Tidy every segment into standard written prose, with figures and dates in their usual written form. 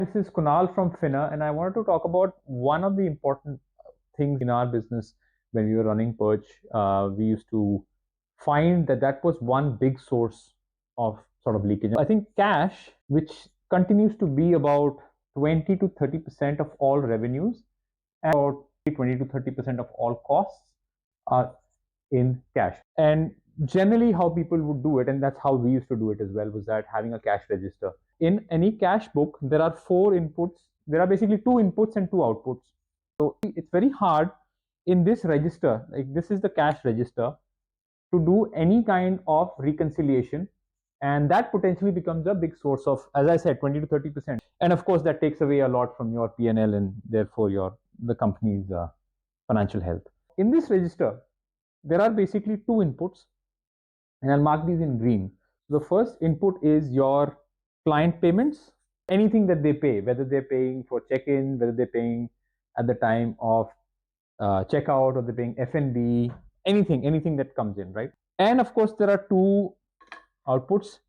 This is Kunal from Finner, and I wanted to talk about one of the important things in our business when we were running Perch. We used to find that that was one big source of sort of leakage. I think cash, which continues to be about 20 to 30% of all revenues, and about 20 to 30% of all costs are in cash. And generally, how people would do it, and that's how we used to do it as well, was that having a cash register. In any cash book, there are four inputs. There are basically two inputs and two outputs. So it's very hard in this register, like this is the cash register, to do any kind of reconciliation. And that potentially becomes a big source of, as I said, 20 to 30%. And of course, that takes away a lot from your P&L and therefore the company's financial health. In this register, there are basically two inputs, and I'll mark these in green. The first input is your client payments, anything that they pay, whether they're paying for check-in, whether they're paying at the time of checkout, or they're paying F&B, anything that comes in, right? And of course, there are two outputs,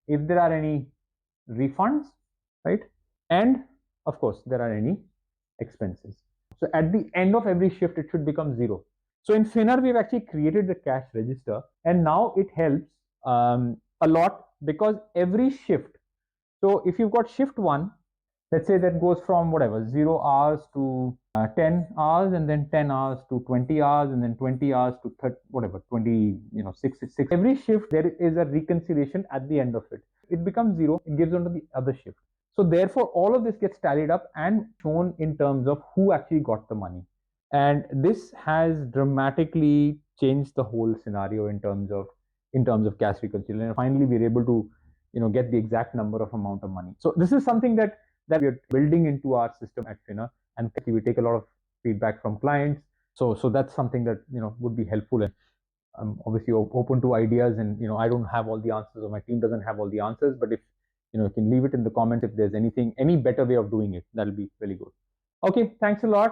if there are any refunds, right? And of course, there are any expenses. So at the end of every shift, it should become zero. So in Finner, we've actually created the cash register, and now it helps a lot because every shift. So if you've got shift one, let's say that goes from whatever 0 hours to 10 hours, and then 10 hours to 20 hours, and then 20 hours to 30, whatever 20, 6. Every shift there is a reconciliation at the end of it. It becomes zero. It gives on to the other shift. So therefore, all of this gets tallied up and shown in terms of who actually got the money. And this has dramatically changed the whole scenario in terms of cash reconciliation. And finally, we're able to get the exact number of amount of money. So this is something that we're building into our system at Finner, and we take a lot of feedback from clients. So that's something that would be helpful. And I'm obviously open to ideas, and I don't have all the answers, or my team doesn't have all the answers. But if you can leave it in the comments if there's any better way of doing it, that'll be really good. Okay, thanks a lot.